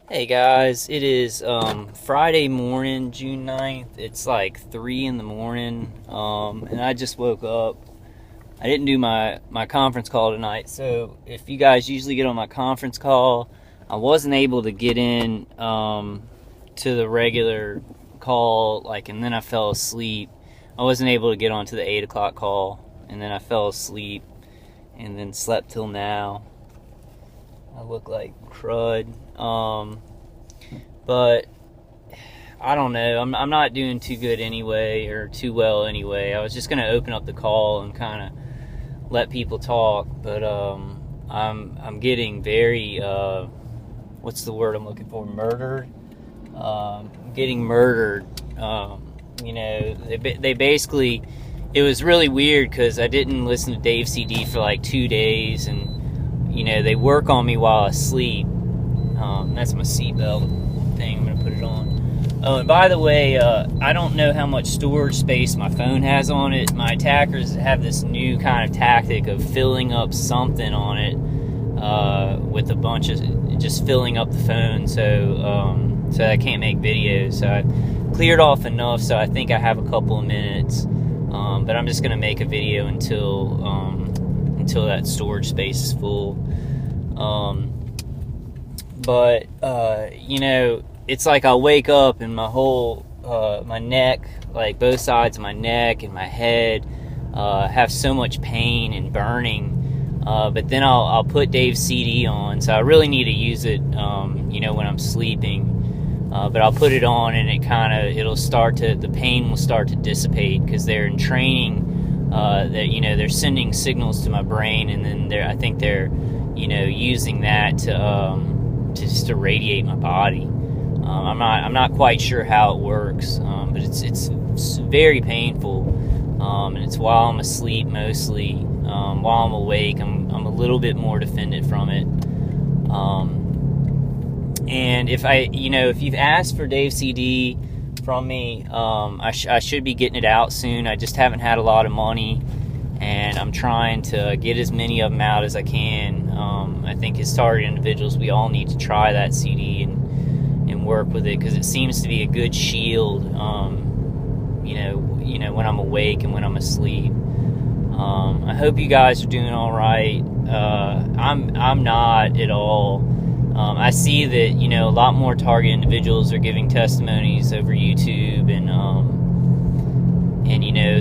Hey guys, it is Friday morning, June 9th. It's like 3 in the morning, and I just woke up. I didn't do my conference call tonight, so if you guys usually get on my conference call, I wasn't able to get in to the regular call, and then I fell asleep. I wasn't able to get onto the 8 o'clock call, and then I fell asleep, and then slept till now. I look like crud. But I don't know. I'm not doing too good anyway, or too well anyway. I was just gonna open up the call and kind of let people talk, but I'm getting very what's the word I'm looking for? Murdered. Getting murdered. They basically. It was really weird because I didn't listen to Dave CD for like 2 days, and they work on me while I sleep. That's my seatbelt thing. I'm going to put it on. Oh, and by the way, I don't know how much storage space my phone has on it. My attackers have this new kind of tactic of filling up something on it with a bunch of just filling up the phone so I can't make videos. So I cleared off enough, so I think I have a couple of minutes. But I'm just going to make a video until that storage space is full. But it's like I'll wake up and my whole, my neck, like both sides of my neck and my head, have so much pain and burning. But then I'll put Dave's CD on, so I really need to use it, when I'm sleeping. But I'll put it on and the pain will start to dissipate because they're in training. They're sending signals to my brain, and then I think they're using that to radiate my body. I'm not quite sure how it works, but it's very painful, and it's while I'm asleep mostly. While I'm awake, I'm a little bit more defended from it. And if you've asked for Dave CD from me, I should be getting it out soon. I just haven't had a lot of money, and I'm trying to get as many of them out as I can. I think as target individuals, we all need to try that CD and work with it, because it seems to be a good shield, when I'm awake and when I'm asleep. I hope you guys are doing all right. I'm not at all. I see that, a lot more target individuals are giving testimonies over YouTube and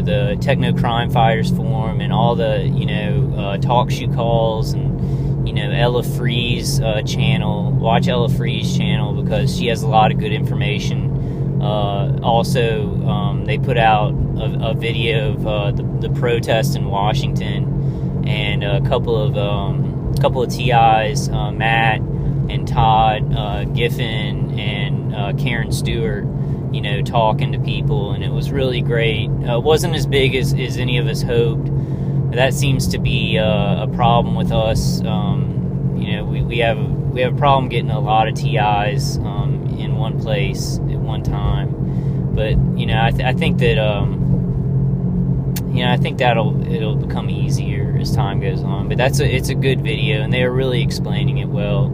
the Techno Crime Fighters Forum and all the, talk show calls and, Ella Free's channel. Watch Ella Free's channel because she has a lot of good information. Also, they put out a video of the protest in Washington, and a couple of TIs, Matt and Todd Giffen and Karen Stewart, talking to people, and it was really great. It wasn't as big as any of us hoped. That seems to be a problem with us. We have a problem getting a lot of TIs in one place at one time. But I think that I think it'll become easier as time goes on. But it's a good video, and they are really explaining it well.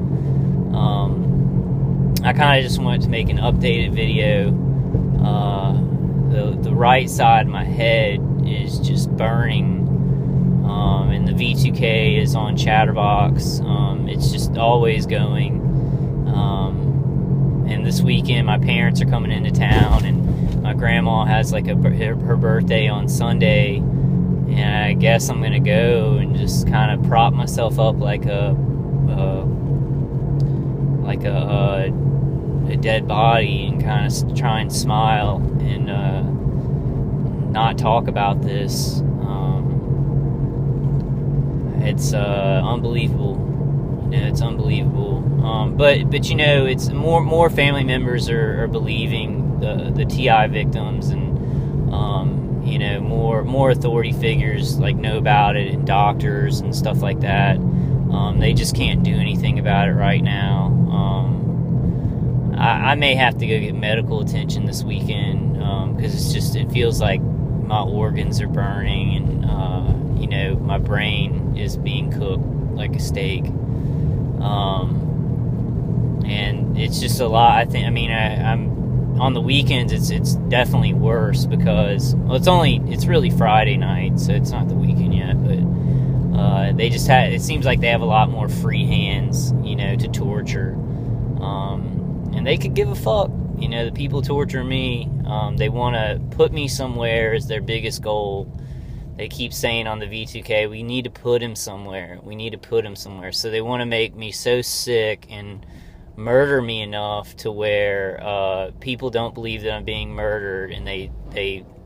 I kind of just wanted to make an updated video. The right side of my head is just burning, and the V2K is on Chatterbox. It's just always going. And this weekend, my parents are coming into town, and my grandma has her birthday on Sunday, and I guess I'm gonna go and just kind of prop myself up like a dead body, and kind of try and smile and not talk about this. It's unbelievable. It's unbelievable. But it's more family members are believing the TI victims, and more authority figures know about it, and doctors and stuff like that. They just can't do anything about it right now. I may have to go get medical attention this weekend, because it feels like my organs are burning, and my brain is being cooked like a steak. And it's just a lot. I'm on the weekends. It's definitely worse because, well, it's really Friday night, so it's not the weekend yet. But they just it seems like they have a lot more free hands, to torture, and they could give a fuck. The people torture me. They want to put me somewhere as their biggest goal. They keep saying on the V2K, we need to put him somewhere. We need to put him somewhere. So they want to make me so sick and murder me enough to where people don't believe that I'm being murdered, and they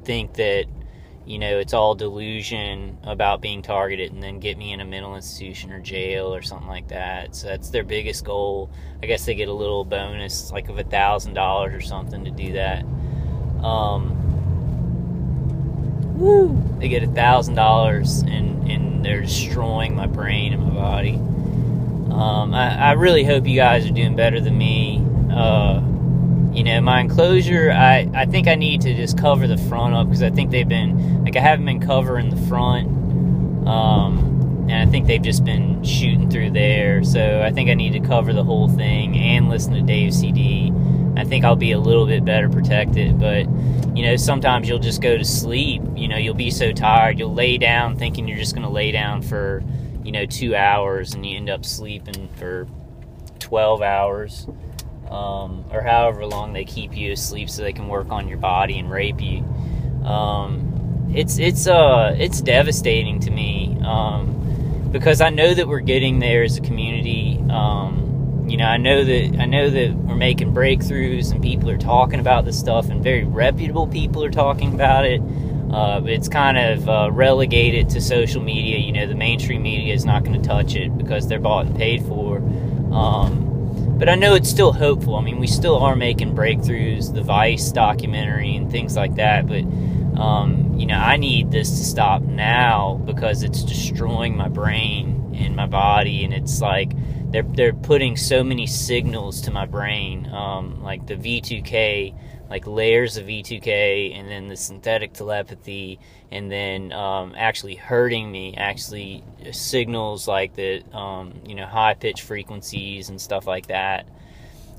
think that, it's all delusion about being targeted, and then get me in a mental institution or jail or something like that. So that's their biggest goal. I guess they get a little bonus, like of $1,000 or something to do that. They get $1,000, and they're destroying my brain and my body. I really hope you guys are doing better than me. My enclosure, I think I need to just cover the front up, because I think I haven't been covering the front, and I think they've just been shooting through there. So I think I need to cover the whole thing and listen to Dave CD. I think I'll be a little bit better protected, but sometimes you'll just go to sleep. You'll be so tired, you'll lay down thinking you're just going to lay down for 2 hours, and you end up sleeping for 12 hours, or however long they keep you asleep so they can work on your body and rape you. It's devastating to me, because I know that we're getting there as a community. I know that we're making breakthroughs, and people are talking about this stuff, and very reputable people are talking about it. It's kind of relegated to social media. The mainstream media is not going to touch it because they're bought and paid for. But I know it's still hopeful. We still are making breakthroughs, the Vice documentary and things like that. But, I need this to stop now, because it's destroying my brain and my body. And it's like they're putting so many signals to my brain, like the V2K, like layers of V2K, and then the synthetic telepathy, and then actually hurting me, actually signals like the high-pitched frequencies and stuff like that.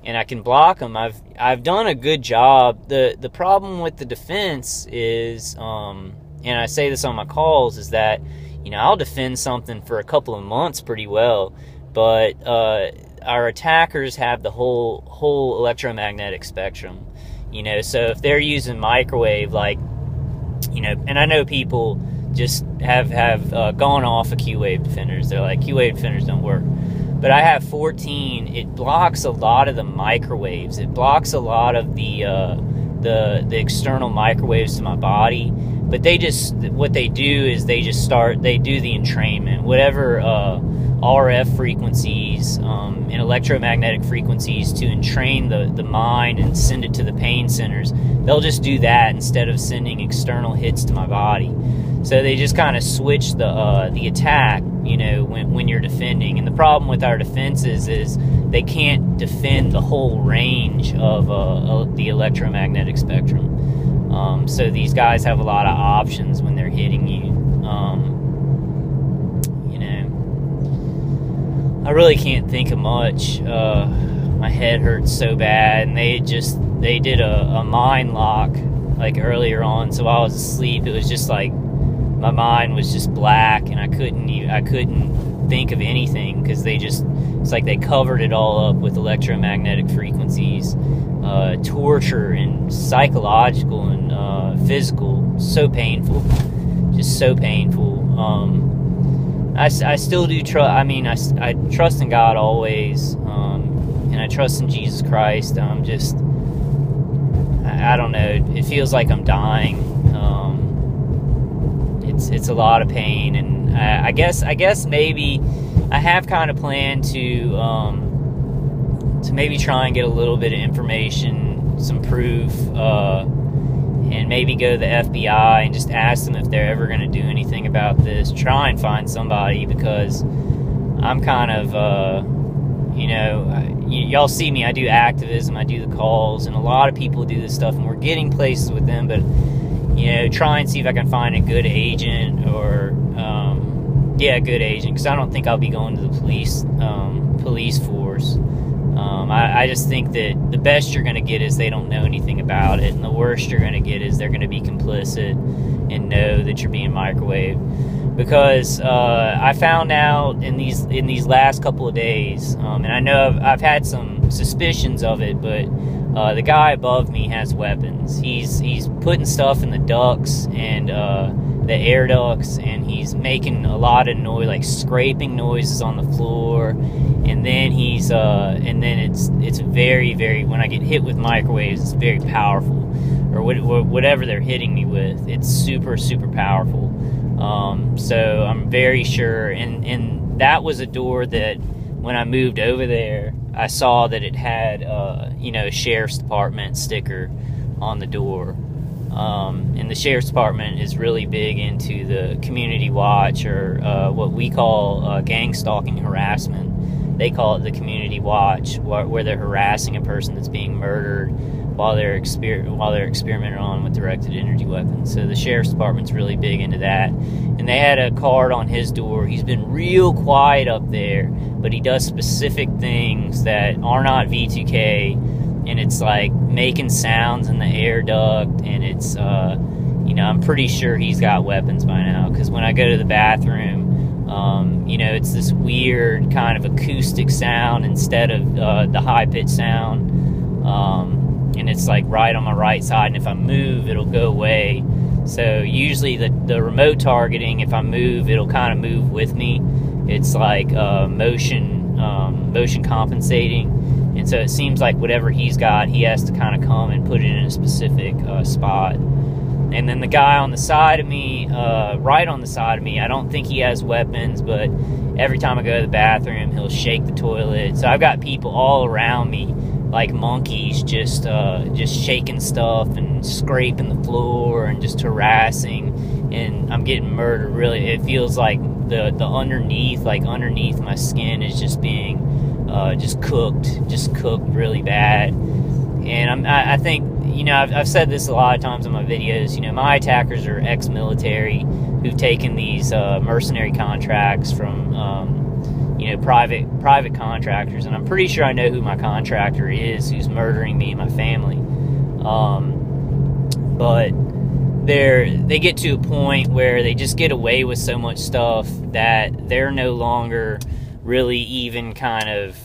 And I can block them. I've done a good job. The problem with the defense is, and I say this on my calls, is that I'll defend something for a couple of months pretty well, but our attackers have the whole electromagnetic spectrum. So if they're using microwave, and I know people just have gone off of Q-wave defenders. They're like, Q-wave defenders don't work. But I have 14. It blocks a lot of the microwaves. It blocks a lot of the external microwaves to my body. But what they do is they do the entrainment. Whatever RF frequencies and electromagnetic frequencies to entrain the mind and send it to the pain centers, they'll just do that instead of sending external hits to my body. So they just kind of switch the attack, when you're defending. And the problem with our defenses is they can't defend the whole range of the electromagnetic spectrum. So these guys have a lot of options when they're hitting you. I really can't think of much. My head hurts so bad, and they did a mind lock earlier on. So while I was asleep, it was just like my mind was just black, and I couldn't think of anything, because it's like they covered it all up with electromagnetic frequencies, torture and psychological and physical. So painful, just so painful. I still do trust. I trust in God always, and I trust in Jesus Christ. I don't know. It feels like I'm dying. It's a lot of pain, and I guess maybe I have kind of planned to maybe try and get a little bit of information, some proof, and maybe go to the FBI and just ask them if they're ever going to do anything about this. Try and find somebody, because I'm kind of, y'all see me, I do activism, I do the calls, and a lot of people do this stuff, and we're getting places with them, but, try and see if I can find a good agent, or, a good agent, because I don't think I'll be going to the police force. I just think that the best you're going to get is they don't know anything about it, and the worst you're going to get is they're going to be complicit and know that you're being microwaved. Because I found out in these last couple of days, and I know I've had some suspicions of it, but the guy above me has weapons. He's putting stuff in the ducts and the air ducts, and he's making a lot of noise, like scraping noises on the floor. And then it's very, very, when I get hit with microwaves, it's very powerful, or whatever they're hitting me with. It's super, super powerful. So I'm very sure, and that was a door that when I moved over there, I saw that it had, a sheriff's department sticker on the door. And the sheriff's department is really big into the community watch, or what we call gang stalking harassment. They call it the community watch, where they're harassing a person that's being murdered while they're experimenting on with directed energy weapons. So the sheriff's department's really big into that. And they had a card on his door. He's been real quiet up there, but he does specific things that are not V2K, and it's like making sounds in the air duct, and it's I'm pretty sure he's got weapons by now, because when I go to the bathroom, it's this weird kind of acoustic sound instead of the high-pitched sound, and it's like right on my right side, and if I move, it'll go away. So usually the remote targeting, if I move, it'll kind of move with me. It's like motion compensating, and so it seems like whatever he's got, he has to kind of come and put it in a specific spot. And then the guy on the side of me, right on the side of me, I don't think he has weapons, but every time I go to the bathroom, he'll shake the toilet. So I've got people all around me, like monkeys, just shaking stuff and scraping the floor and just harassing. And I'm getting murdered. Really, it feels like the underneath my skin is just being just cooked really bad. And I think, I've said this a lot of times in my videos, my attackers are ex-military who've taken these mercenary contracts from, private contractors, and I'm pretty sure I know who my contractor is who's murdering me and my family. But they get to a point where they just get away with so much stuff that they're no longer really even kind of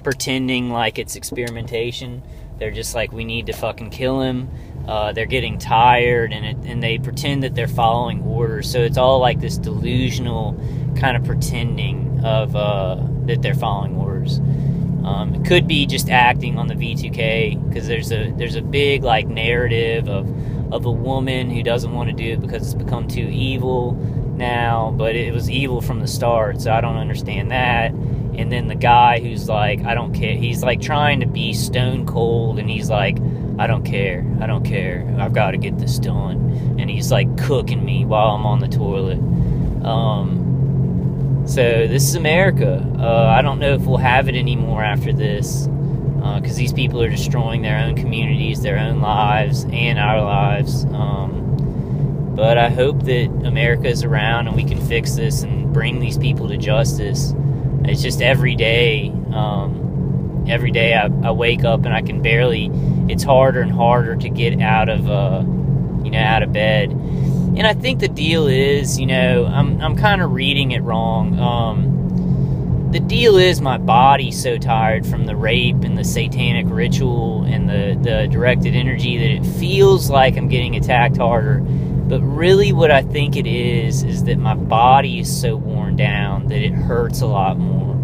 pretending like it's experimentation. They're just like, we need to fucking kill him. They're getting tired, and they pretend that they're following orders. So it's all like this delusional kind of pretending of that they're following orders. It could be just acting on the V2K, because there's a big like narrative of a woman who doesn't want to do it because it's become too evil now, but it was evil from the start, so I don't understand that. And then the guy who's like, I don't care, he's like trying to be stone cold, and he's like, I don't care, I've got to get this done, and he's like cooking me while I'm on the toilet. So this is America. I don't know if we'll have it anymore after this, because these people are destroying their own communities, their own lives, and our lives. But I hope that America is around and we can fix this and bring these people to justice. It's just every day I wake up and I can barely, it's harder and harder to get out of bed. And I think the deal is, I'm kind of reading it wrong. The deal is my body's so tired from the rape and the satanic ritual and the directed energy that it feels like I'm getting attacked harder. But really what I think it is that my body is so worn down that it hurts a lot more.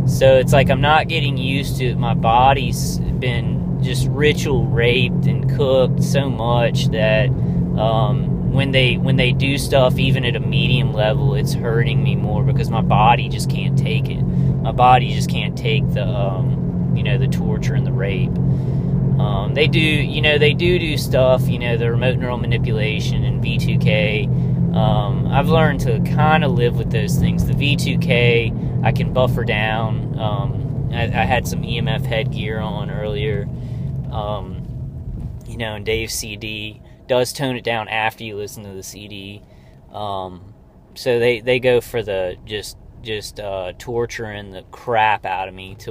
So it's like I'm not getting used to it. My body's been just ritual raped and cooked so much that when they do stuff even at a medium level, it's hurting me more because my body just can't take it. My body just can't take the the torture and the rape. They do stuff, the remote neural manipulation and V2K. I've learned to kind of live with those things. The V2K, I can buffer down. I had some EMF headgear on earlier. And Dave's CD does tone it down after you listen to the CD. So they go for the just torturing the crap out of me to